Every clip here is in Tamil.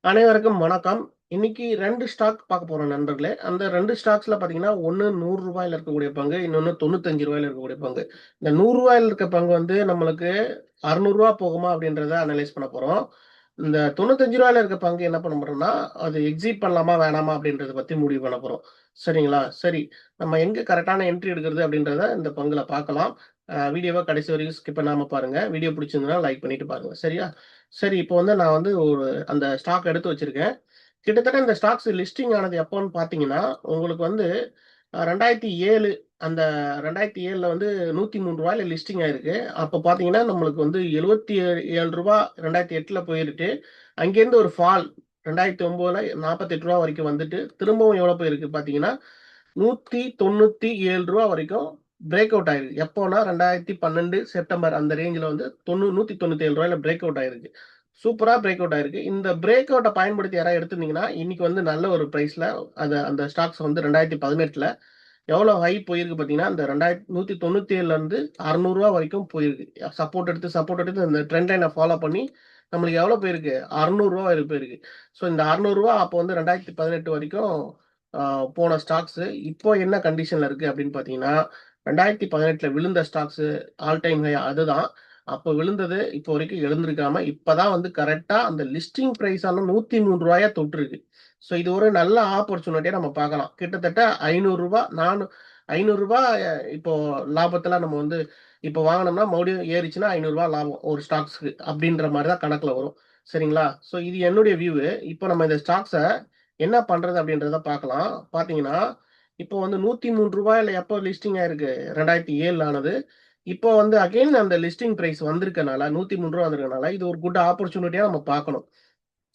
அனைவருக்கும் வணக்கம். இன்னைக்கு 2 ஸ்டாக் பார்க்க போறோம் நண்பர்களே. அந்த 2 ஸ்டாக்ஸ்ல பார்த்தீங்கன்னா, ஒண்ணு ரூ. 100 இருக்கக்கூடிய பங்கு, இன்னொன்னு ரூ. 95 இருக்கக்கூடிய பங்கு. இந்த ரூ. 100 இருக்க பங்கு வந்து நம்மளுக்கு ரூ. 600 போகுமா அப்படின்றத அனலைஸ் பண்ண போறோம். இந்த ரூ. 95 இருக்க பங்கு என்ன பண்ண போறோம்னா, அது எக்ஸிட் பண்ணலாமா வேணாமா அப்படின்றத பத்தி முடிவு பண்ண போறோம். சரிங்களா? சரி. நம்ம எங்க கரெக்ட்டான என்ட்ரி எடுக்கிறது அப்படின்றத இந்த பங்குல பார்க்கலாம். வீடியோவ கடைசி வரைக்கும் ஸ்கிப் பண்ணாம பாருங்க. வீடியோ பிடிச்சிருந்ததுனா லைக் பண்ணிட்டு பாருங்க. சரியா? சரி, இப்போ வந்து நான் வந்து அந்த ஸ்டாக் எடுத்து வச்சிருக்கேன். கிட்டத்தட்ட இந்த ஸ்டாக்ஸ் லிஸ்டிங் ஆனது எப்போன்னு பார்த்தீங்கன்னா, உங்களுக்கு வந்து 2007 அந்த 2007ல வந்து ரூ. 103ல லிஸ்டிங் ஆயிருக்கு. அப்ப பார்த்தீங்கன்னா, நம்மளுக்கு வந்து ரூ. 77 2008ல போயிருக்கு. அங்கேருந்து ஒரு ஃபால் 2009ல ரூ. 48 வரைக்கும் வந்துட்டு, திரும்பவும் எவ்வளோ போயிருக்கு பார்த்தீங்கன்னா, ரூ. 197 வரைக்கும் பிரேக் அவுட் ஆயிருக்கு. எப்போன்னா 2012 செப்டம்பர் அந்த ரேஞ்சுல வந்து ரூ. 197ல பிரேக் அவுட் ஆயிருக்கு. சூப்பரா பிரேக் அவுட் ஆயிருக்கு. இந்த பிரேக் அவுட்ட பயன்படுத்தி யாராவது எடுத்திருந்தீங்கன்னா, இன்னைக்கு வந்து நல்ல ஒரு பிரைஸ்ல அந்த ஸ்டாக்ஸ் வந்து 2018ல எவ்வளோ ஹை போயிருக்கு பார்த்தீங்கன்னா, அந்த 197லேருந்து ரூ. 600 வரைக்கும் போயிருக்கு. சப்போர்ட் எடுத்து இந்த ட்ரெண்ட் லைன ஃபாலோ பண்ணி நம்மளுக்கு எவ்வளோ போயிருக்கு? ரூ. 600 வரைக்கும் போயிருக்கு. ஸோ இந்த ரூ. 600 அப்போ வந்து 2018 வரைக்கும் அ போன ஸ்டாக்ஸு. இப்போ என்ன கண்டிஷன்ல இருக்கு அப்படின்னு பார்த்தீங்கன்னா, 2018ல விழுந்த ஸ்டாக்ஸு ஆல் டைம் ஹை அதுதான். அப்ப விழுந்தது இப்போ வரைக்கும் எழுந்திருக்காம, இப்ப தான் வந்து கரெக்ட்டா அந்த லிஸ்டிங் பிரைஸான ரூ. 103 தொட்டிருக்கு. ஸோ இது ஒரு நல்ல ஆப்பர்ச்சுனிட்டியா நம்ம பார்க்கலாம். கிட்டத்தட்ட ரூ. 500 நானு ரூ. 500 இப்போ லாபத்துல நம்ம வந்து இப்போ வாங்குனோம்னா மறுபடியும் ஏறிச்சுன்னா ரூ. 500 லாபம் ஒரு ஸ்டாக்ஸ்க்கு அப்படின்ற மாரி தான் கணக்குல வரும். சரிங்களா? ஸோ இது என்னுடைய வியூவு. இப்போ நம்ம இந்த ஸ்டாக்ஸ என்ன பண்றது அப்படின்றத பார்க்கலாம். பார்த்தீங்கன்னா, இப்போ வந்து ரூ. 103ல எப்போ லிஸ்டிங் ஆயிருக்கு? 2007ல ஆனது. இப்போ வந்து அகைன் அந்த லிஸ்டிங் பிரைஸ் வந்திருக்கனால, ரூ. 103 வந்திருக்கனால, இது ஒரு குட் ஆப்பர்ச்சுனிட்டியா நம்ம பார்க்கணும்.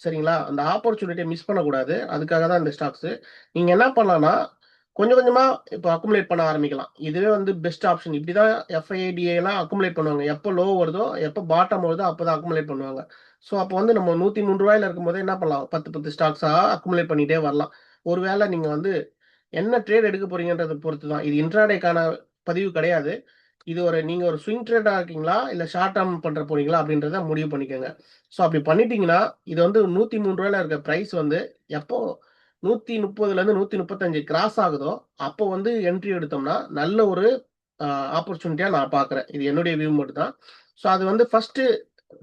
சரிங்களா? அந்த ஆப்பர்ச்சுனிட்டிய மிஸ் பண்ணக்கூடாது. அதுக்காக தான் இந்த ஸ்டாக்ஸு. நீங்க என்ன பண்ணலாம்னா, கொஞ்சம் கொஞ்சமா இப்போ அக்குமுலேட் பண்ண ஆரம்பிக்கலாம். இதுவே வந்து பெஸ்ட் ஆப்ஷன். இப்படி தான் எஃப்ஐடிஏலாம் அக்குமுலேட் பண்ணுவாங்க. எப்போ லோ வருதோ, எப்போ பாட்டம் வருதோ அப்பதான் அக்குமுலேட் பண்ணுவாங்க. ஸோ அப்போ வந்து நம்ம ரூ. 103ல இருக்கும்போதே என்ன பண்ணலாம்? 10, 10 ஸ்டாக்ஸா அக்குமுலேட் பண்ணிட்டே வரலாம். ஒரு வேள நீங்க வந்து என்ன ட்ரேட் எடுக்க போறீங்கன்றத பொறுத்து தான். இது இன்ட்ராடேக்கான பதிவு கிடையாது. இது நீங்க ஒரு ஸ்விங் ட்ரேடரா இருக்கீங்களா? இல்ல ஷார்ட் டெர்ம் பண்ற போறீங்களா? அப்படின்றத முடிவு பண்ணிக்கங்க. ஸோ அப்படி பண்ணிட்டீங்கன்னா, இது வந்து ரூ. 103ல இருக்க பிரைஸ் வந்து எப்போ 130லேருந்து 135 கிராஸ் ஆகுதோ, அப்போ வந்து என்ட்ரி எடுத்தோம்னா, நல்ல ஒரு அ ஆப்பர்ச்சுனிட்டியா நான் பார்க்குறேன். இது என்னுடைய வியூ மட்டும் தான். ஸோ அது வந்து ஃபர்ஸ்ட்டு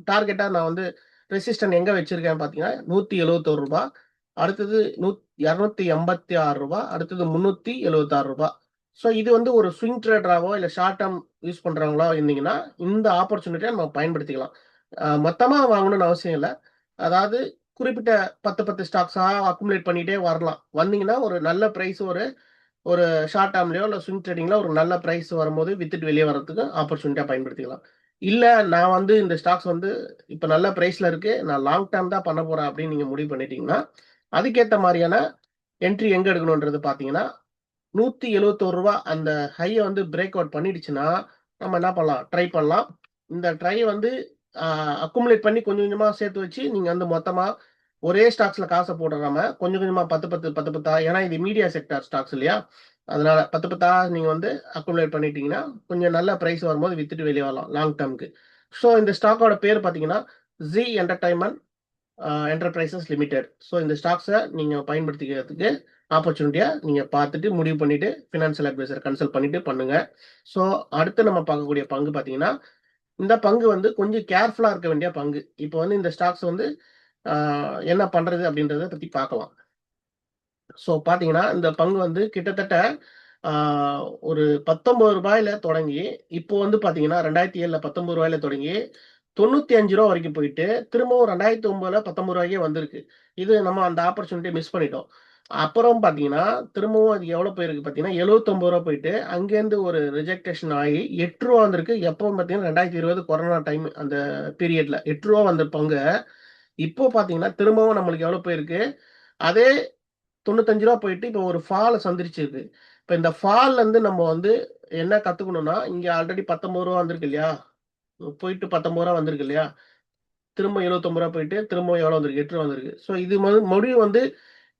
டார்கெட்டா நான் வந்து ரெசிஸ்டன்ட் எங்க வச்சிருக்கேன் பார்த்தீங்கன்னா, ரூ. 171 அடுத்தது ரூ. 286 அடுத்தது ரூ. 376. ஸோ இது வந்து ஒரு ஸ்விங் ட்ரேடராவோ, இல்ல ஷார்ட் டெர்ம் யூஸ் பண்றவங்களா இருந்தீங்கன்னா, இந்த ஆப்பர்ச்சுனிட்டிய நம்ம பயன்படுத்திக்கலாம். மொத்தமா வாங்கணும்னு அவசியம் இல்ல. அதாவது குறிப்பிட்ட 10, 10 ஸ்டாக்ஸா அக்குமுலேட் பண்ணிட்டே வரலாம். வந்தீங்கன்னா ஒரு நல்ல பிரைஸ் ஒரு ஒரு ஷார்ட் டெர்ம்லயோ, இல்ல ஸ்விங் ட்ரேடிங்ல ஒரு நல்ல பிரைஸ் வரும்போது வித்துட்டு வெளிய வர்றதுக்கு ஆப்பர்ச்சுனிட்டியா பயன்படுத்திக்கலாம். இல்ல நான் வந்து இந்த ஸ்டாக்ஸ் வந்து இப்ப நல்ல பிரைஸ்ல இருக்கு. நான் லாங் டெர்ம் தான் பண்ண போறேன் அப்படின்னு நீங்க முடிவு பண்ணிட்டீங்கன்னா, அதுக்கேத்த மாரியான என்ட்ரி எங்க எடுக்கணும்ன்றது பார்த்தீங்கன்னா, ரூ. 171 அந்த ஹைய வந்து பிரேக் அவுட் பண்ணிடுச்சுன்னா, நம்ம என்ன பண்ணலாம்? ட்ரை பண்ணலாம். இந்த ட்ரை வந்து அ அக்குமுலேட் பண்ணி கொஞ்சம் கொஞ்சமா சேர்த்து வச்சு, நீங்க வந்து மொத்தமா ஒரே ஸ்டாக்ஸ்ல காச போட்டுறாம, கொஞ்சம் கொஞ்சமா 10, 10, 10, 10 ஏன்னா இது மீடியா செக்டார் ஸ்டாக்ஸ் இல்லையா? அதனால 10, 10 நீங்க வந்து அக்குமுலேட் பண்ணிட்டீங்கன்னா, கொஞ்சம் நல்ல பிரைஸ் வரும்போது வித்துட்டு வெளிய வரலாம் லாங் டெர்ம்க்கு. ஸோ இந்த ஸ்டாக்கோட பேர் பார்த்தீங்கன்னா, ஜீ என்டர்டெயின்மென்ட் என்டர்பிரைசஸ் லிமிடெட். ஸோ இந்த ஸ்டாக்ஸ நீங்க பயன்படுத்திக்கிறதுக்கு ஆப்பர்ச்சுனிட்டியா நீங்க பார்த்துட்டு முடிவு பண்ணிட்டு ஃபினான்சியல் அட்வைசர் கன்சல்ட் பண்ணிட்டு பண்ணுங்க. ஸோ அடுத்து நம்ம பார்க்கக்கூடிய பங்கு பார்த்தீங்கன்னா, இந்த பங்கு வந்து கொஞ்சம் கேர்ஃபுல்லா இருக்க வேண்டிய பங்கு. இப்போ வந்து இந்த ஸ்டாக்ஸ் வந்து ஆ என்ன பண்றது அப்படின்றத பத்தி பார்க்கலாம். ஸோ பார்த்தீங்கன்னா, இந்த பங்கு வந்து கிட்டத்தட்ட ஆ ஒரு ரூ. 19ல தொடங்கி, இப்போ வந்து பார்த்தீங்கன்னா 2007ல ரூ. 19ல தொடங்கி ரூ. 95 வரைக்கும் போயிட்டு, திரும்பவும் 2009ல ரூ. 19க்கே வந்திருக்கு. இது நம்ம அந்த ஆப்பர்ச்சுனிட்டிய மிஸ் பண்ணிட்டோம். அப்புறம் பார்த்தீங்கன்னா, திரும்பவும் அது எவ்வளோ போயிருக்கு பார்த்தீங்கன்னா, ரூ. 79 போயிட்டு, அங்கேருந்து ஒரு ரிஜெக்டேஷன் ஆகி ரூ. 8 வந்திருக்கு. எப்போன்னு பார்த்தீங்கன்னா, 2020 கொரோனா டைம் அந்த பீரியட்ல ரூ. 8 வந்த பங்க, இப்போ பார்த்தீங்கன்னா, திரும்பவும் நம்மளுக்கு எவ்வளோ போயிருக்கு? அதே ரூ. 95 போயிட்டு இப்போ ஒரு ஃபால சந்திச்சிருக்கு. இப்ப இந்த ஃபால்லருந்து நம்ம வந்து என்ன கத்துக்கணும்னா, இங்க ஆல்ரெடி ரூ. 19 வந்திருக்கு இல்லையா? போயிட்டு ரூ. 19 வந்திருக்கு இல்லையா? திரும்ப ரூ. 79 போயிட்டு திரும்பவும் எவ்வளோ வந்திருக்கு? 8 வந்திருக்கு. ஸோ இது மறுபடியும் வந்து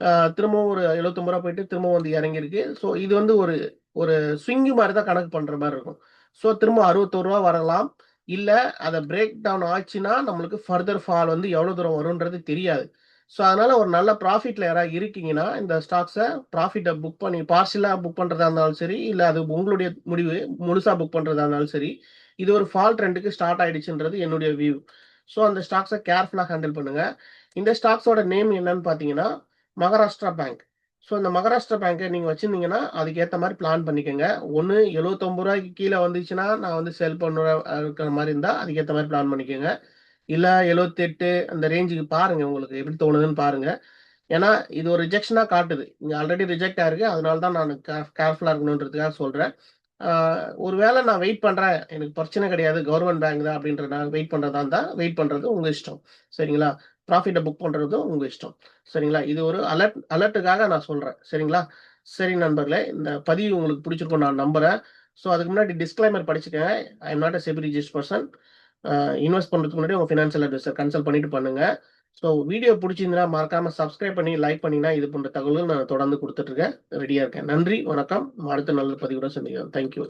அ திரும்பவும் ஒரு ரூ. 79 போயிட்டு திரும்பவும் வந்து இறங்கியிருக்கு. ஸோ இது வந்து ஒரு ஒரு ஸ்விங் மாரி தான் கணக்கு பண்ற மாரி இருக்கும். ஸோ திரும்ப ரூ. 61 வரலாம். இல்ல அத பிரேக் டவுன் ஆச்சுன்னா, நம்மளுக்கு ஃபர்தர் ஃபால் வந்து எவ்வளோ தூரம் வரும்ன்றது தெரியாது. ஸோ அதனால ஒரு நல்ல ப்ராஃபிட்ல யாராவது இருக்கீங்கன்னா இந்த ஸ்டாக்ஸை ப்ராஃபிட்டை புக் பண்ணி பார்ஷலாக புக் பண்ணுறதா இருந்தாலும் சரி, இல்லை அது உங்களுடைய முடிவு முழுசாக புக் பண்ணுறதா இருந்தாலும் சரி, இது ஒரு ஃபால் ட்ரெண்டுக்கு ஸ்டார்ட் ஆயிடுச்சுன்றது என்னுடைய வியூ. ஸோ அந்த ஸ்டாக்ஸை கேர்ஃபுல்லாக ஹேண்டில் பண்ணுங்க. இந்த ஸ்டாக்ஸோட நேம் என்னன்னு பார்த்தீங்கன்னா மகாராஷ்டிரா பேங்க். ஸோ இந்த மகாராஷ்டிரா பேங்கை நீங்கள் வச்சுருந்தீங்கன்னா அதுக்கேற்ற மாதிரி பிளான் பண்ணிக்கோங்க. ஒன்று 79 ரூபாய்க்கு கீழே வந்துச்சுன்னா நான் வந்து செல் பண்ணுற இருக்கிற மாதிரி இருந்தால் அதுக்கேற்ற மாதிரி பிளான் பண்ணிக்கோங்க. இல்லை 78 அந்த ரேஞ்சுக்கு பாருங்க, உங்களுக்கு எப்படி தோணுதுன்னு பாருங்க. ஏன்னா இது ஒரு ரிஜெக்ஷனாக காட்டுது, இங்கே ஆல்ரெடி ரிஜெக்ட் ஆயிருக்கு. அதனால தான் நான் கேர்ஃபுல்லாக இருக்கணுன்றதுக்காக சொல்கிறேன். ஒருவேளை நான் வெயிட் பண்ணுறேன், எனக்கு பிரச்சனை கிடையாது, கவர்மெண்ட் பேங்க் தான் அப்படின்ற நான் வெயிட் பண்ணுறதா இருந்தால் வெயிட் பண்ணுறது உங்கள் இஷ்டம். சரிங்களா? ப்ராஃபிட்டை புக் பண்ணுறதும் உங்கள் இஷ்டம். சரிங்களா? இது ஒரு அலர்ட்டுக்காக நான் சொல்கிறேன். சரிங்களா? சரி நண்பர்களே, இந்த பதிவு உங்களுக்கு பிடிச்சிருக்கும் நான் நம்புகிறேன். ஸோ அதுக்கு முன்னாடி டிஸ்க்ளைமர் படிச்சுக்கங்க. I am not a SEBI registered person. Invest பண்ணுறதுக்கு முன்னாடி உங்கள் ஃபினான்ஷியல் அட்வைசர் கன்சல்ட் பண்ணிட்டு பண்ணுங்க. ஸோ வீடியோ பிடிச்சிருந்தா மறக்காம சப்ஸ்கிரைப் பண்ணி லைக் பண்ணிங்கன்னா இது போன்ற தகவல்கள் நான் தொடர்ந்து கொடுத்துட்டு இருக்கேன். ரெடியாக இருக்கேன். நன்றி, வணக்கம். அடுத்த நல்ல பதிவோட சந்திக்கிறேன். தேங்க்யூ.